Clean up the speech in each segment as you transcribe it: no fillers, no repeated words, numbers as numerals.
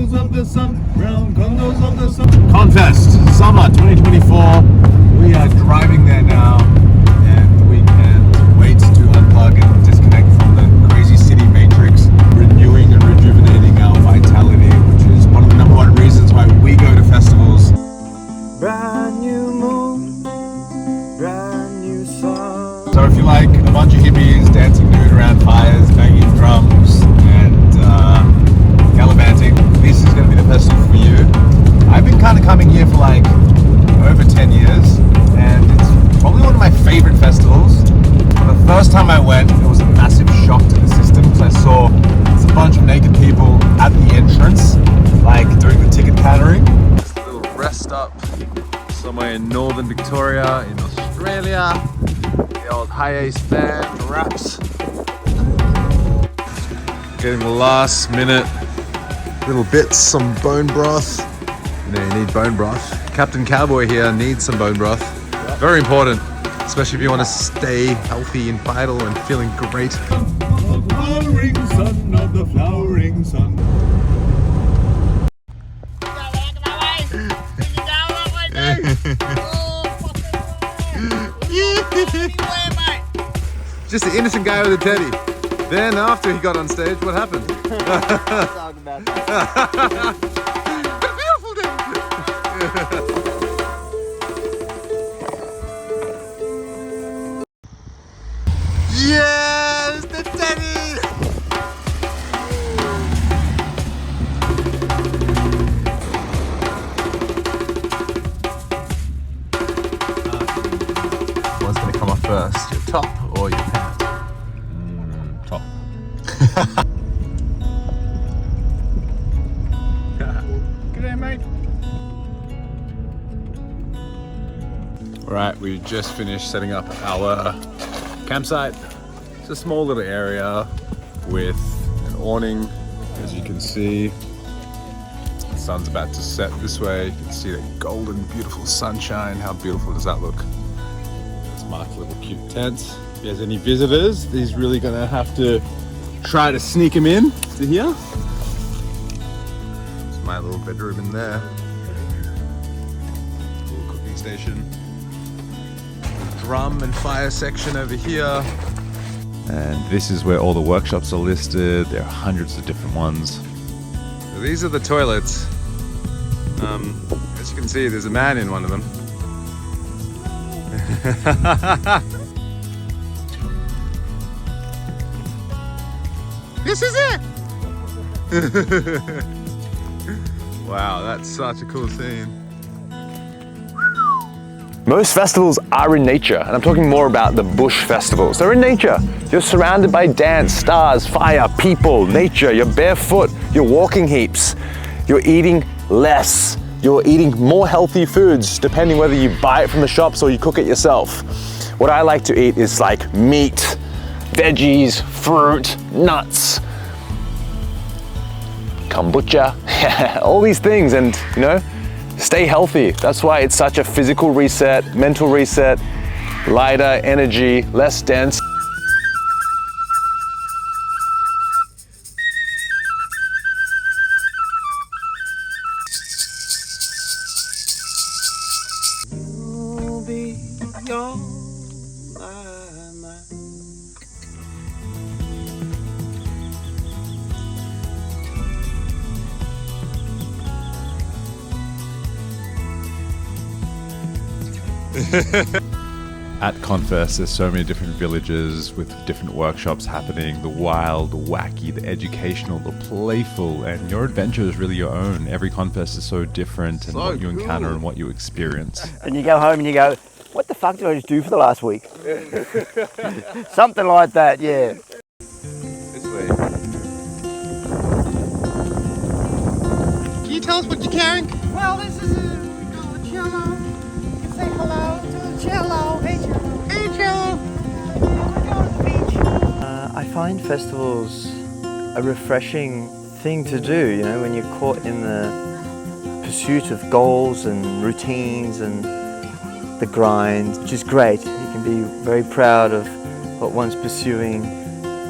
condos of the sun, brown condos of the sun. Confest, summer 2024. We are driving there now, and we can't wait to unplug and disconnect from the crazy city matrix, renewing and rejuvenating our vitality, which is one of the #1 reasons why we go to festivals. Brand new moon, brand new sun. So if you like a bunch of hippies dancing nude around fires, banging drums, and gallivanting, this is going to be the festival for you. I've been kind of coming here for like over 10 years, and it's probably one of my favorite festivals. The first time I went, it was a massive shock to the system because I saw a bunch of naked people at the entrance, like during the ticket countering. This little rest stop somewhere in northern Victoria in Australia. The old High Ace band raps. Getting the last minute little bits, some bone broth. You know, you need bone broth. Captain Cowboy here needs some bone broth. Very important, especially if you want to stay healthy and vital and feeling great. The flowering sun of the flowering sun. Just an innocent guy with a teddy. Then after he got on stage, what happened? Talk about that. Beautiful day. Yes, the teddy. What's gonna come off first, your top or your pants? Top. G'day, mate. Right, we just finished setting up our campsite. It's a small little area with an awning, as you can see. The sun's about to set this way. You can see that golden, beautiful sunshine. How beautiful does that look? It's Mark's little cute tent. If there's any visitors, he's really gonna have to try to sneak them in to here. It's my little bedroom in there. Little cooking station. Drum and fire section over here. And this is where all the workshops are listed. There are hundreds of different ones. So these are the toilets. As you can see, there's a man in one of them. This is it! Wow, that's such a cool scene. Most festivals are in nature, and I'm talking more about the bush festivals. They're in nature. You're surrounded by dance, stars, fire, people, nature. You're barefoot, you're walking heaps. You're eating less. You're eating more healthy foods, depending whether you buy it from the shops or you cook it yourself. What I like to eat is like meat, veggies, fruit, nuts, kombucha, all these things, and you know, stay healthy. That's why it's such a physical reset, mental reset, lighter energy, less dense. You'll be on my mind. At Confest, there's so many different villages with different workshops happening. The wild, the wacky, the educational, the playful, and your adventure is really your own. Every Confest is so different, and So what you cool. encounter and what you experience. And you go home and you go, what the fuck did I just do for the last week? Something like that, yeah. This way. Can you tell us what you're carrying? Well, this is a cello. You can say hello to the cello. Hey, cello. Hey, cello. We're going to the beach. I find festivals a refreshing thing to do, you know, when you're caught in the pursuit of goals and routines and the grind, which is great. You can be very proud of what one's pursuing,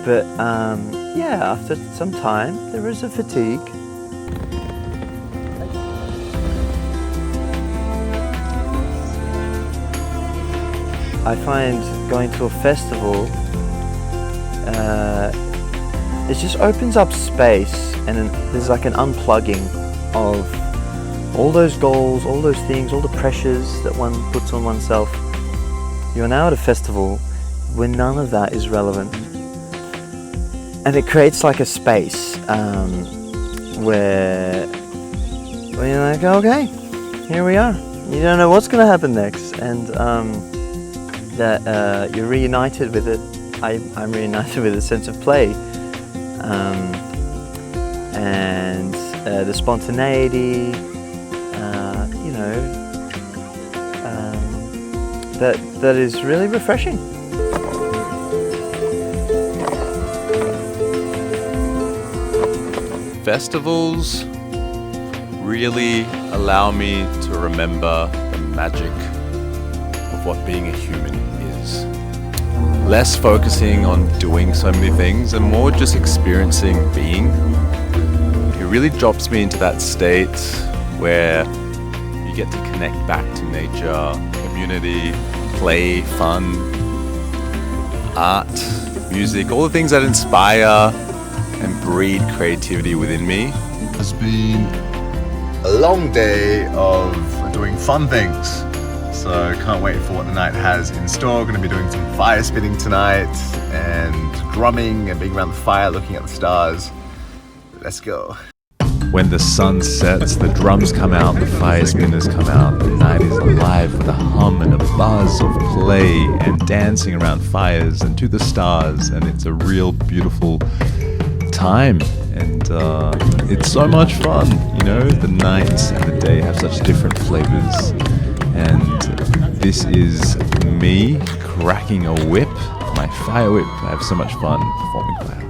but yeah, after some time there is a fatigue. I find going to a festival, it just opens up space, and there's like an unplugging of all those goals, all those things, all the pressures that one puts on oneself. You're now at a festival where none of that is relevant. And it creates like a space where you're like, okay, here we are. You don't know what's going to happen next. And that you're reunited with it. I'm reunited with a sense of play. And the spontaneity, you know, that is really refreshing. Festivals really allow me to remember the magic of what being a human is. Less focusing on doing so many things and more just experiencing being. It really drops me into that state where you get to connect back to nature, community, play, fun, art, music, all the things that inspire and breed creativity within me. It's been a long day of doing fun things, so can't wait for what the night has in store. Going to be doing some fire spinning tonight and drumming and being around the fire looking at the stars. Let's go. When the sun sets, the drums come out, the fire spinners come out, the night is alive with a hum and a buzz of play and dancing around fires and to the stars, and it's a real beautiful time, and it's so much fun. You know, the night and the day have such different flavors, and this is me cracking a whip, my fire whip. I have so much fun performing fire.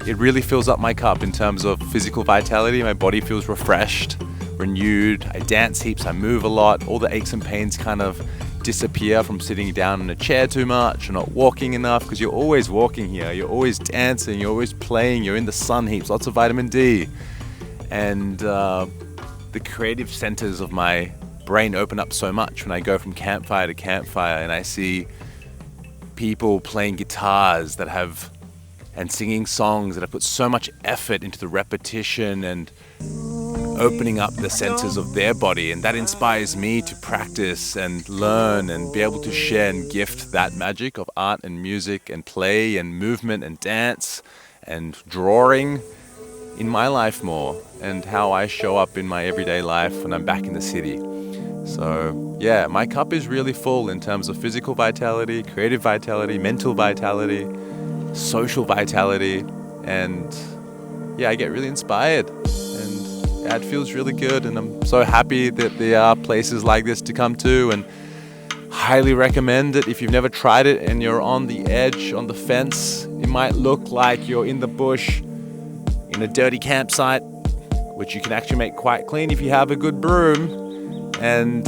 It really fills up my cup in terms of physical vitality. My body feels refreshed, renewed. I dance heaps, I move a lot. All the aches and pains kind of disappear from sitting down in a chair too much or not walking enough, because you're always walking here, you're always dancing, you're always playing, you're in the sun heaps, lots of vitamin D. And the creative centers of my brain open up so much when I go from campfire to campfire and I see people playing guitars and singing songs that have put so much effort into the repetition and opening up the senses of their body, and that inspires me to practice and learn and be able to share and gift that magic of art and music and play and movement and dance and drawing in my life more, and how I show up in my everyday life when I'm back in the city. So yeah, my cup is really full in terms of physical vitality, creative vitality, mental vitality, social vitality, and yeah, I get really inspired, and yeah, it feels really good, and I'm so happy that there are places like this to come to, and highly recommend it if you've never tried it and you're on the edge, on the fence. It might look like you're in the bush in a dirty campsite, which you can actually make quite clean if you have a good broom, and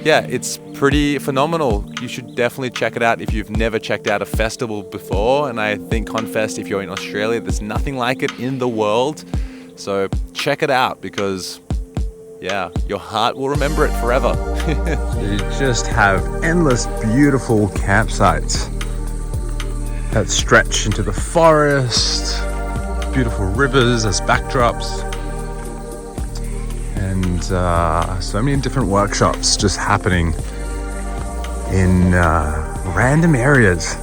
yeah, it's pretty phenomenal. You should definitely check it out if you've never checked out a festival before, and I think Confest, if you're in Australia, there's nothing like it in the world. So check it out, because yeah, your heart will remember it forever. You just have endless beautiful campsites that stretch into the forest, beautiful rivers as backdrops, and so many different workshops just happening in random areas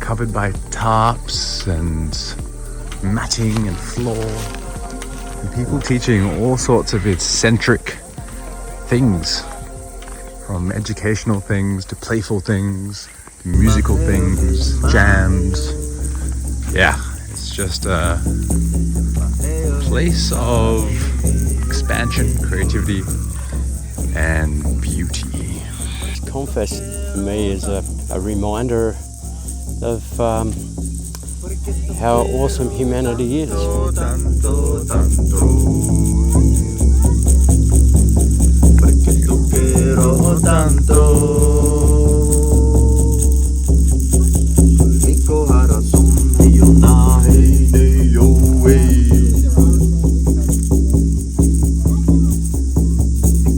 covered by tarps and matting and floor, and people teaching all sorts of eccentric things, from educational things to playful things to musical things, jams. Yeah, it's just a place of expansion, creativity, and beauty. Confest for me is a reminder of how awesome humanity is.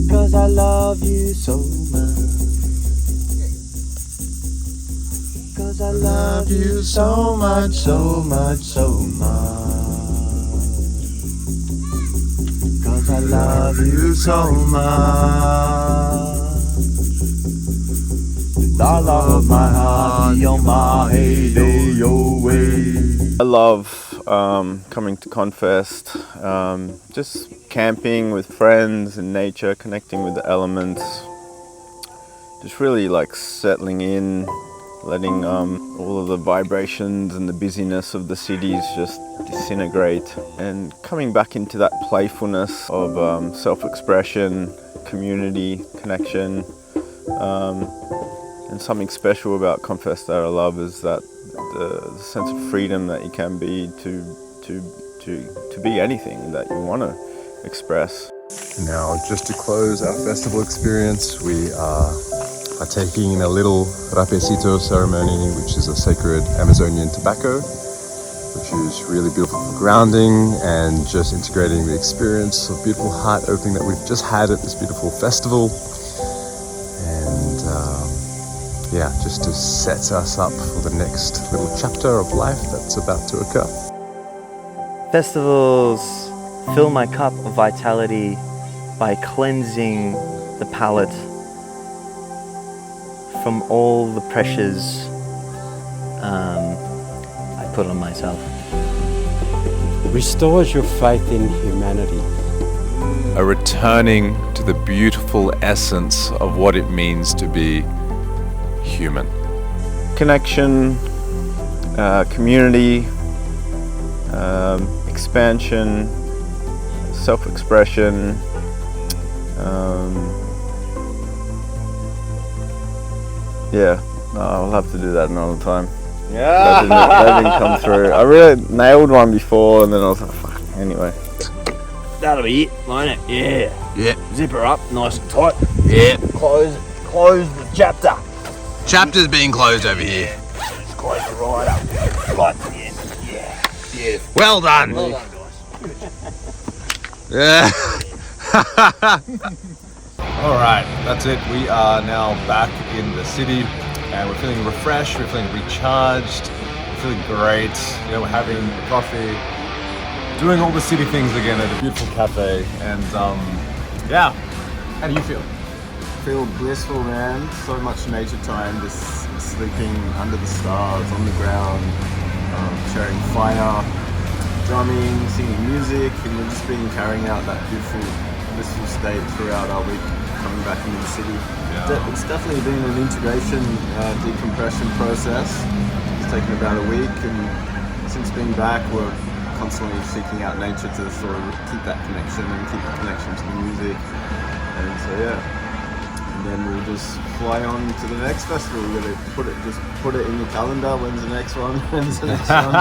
Because I love you so much. love you so much, so much, so much. 'Cause I love you so much. I love my heart, you're my heyday, your way. I love coming to Confest, just camping with friends in nature, connecting with the elements, just really like settling in, letting all of the vibrations and the busyness of the cities just disintegrate, and coming back into that playfulness of self-expression, community, connection. And something special about Confest that I love is that the sense of freedom that you can be to be anything that you want to express. Now, just to close our festival experience, we are partaking in a little rapecito ceremony, which is a sacred Amazonian tobacco, which is really beautiful for grounding and just integrating the experience of beautiful heart opening that we've just had at this beautiful festival. And yeah, just to set us up for the next little chapter of life that's about to occur. Festivals fill my cup of vitality by cleansing the palate from all the pressures I put on myself. Restores your faith in humanity. A returning to the beautiful essence of what it means to be human. Connection, community, expansion, self-expression, yeah, I'll have to do that another time. Yeah, that didn't come through. I really nailed one before, and then I was like, fuck. Anyway, That'll be it, won't it? Yeah. Yeah. Zip her up, nice and tight. Yeah. Close the chapter. Chapter's being closed over here. Just close it right up. Right to the end. Yeah. Beautiful. Well done. Well done, guys. Yeah. All right, that's it. We are now back in the city, and we're feeling refreshed. We're feeling recharged. We're feeling great. You know, we're having coffee, doing all the city things again at a beautiful cafe, and yeah. How do you feel? feel blissful, man. So much nature time, just sleeping under the stars, on the ground, sharing fire, drumming, singing music, and we've just been carrying out that beautiful, blissful state throughout our week, coming back into the city. Yeah. It's definitely been an integration, decompression process. It's taken about a week, and since being back, we're constantly seeking out nature to sort of keep that connection and keep the connection to the music. And so yeah. And then we'll just fly on to the next festival. We're gonna put it in the calendar. When's the next one? When's the next one?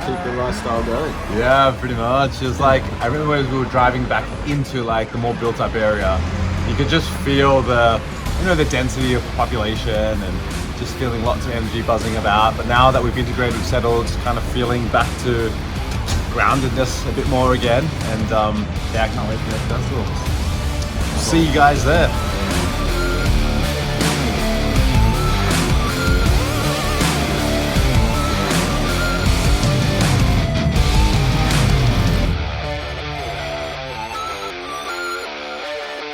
Keep the lifestyle going. Yeah, pretty much. It's like, I remember as we were driving back into like the more built up area, you could just feel the, you know, the density of population and just feeling lots of energy buzzing about. But now that we've integrated, we've settled, kind of feeling back to groundedness a bit more again. And yeah, I can't wait for the next festival. See you guys there.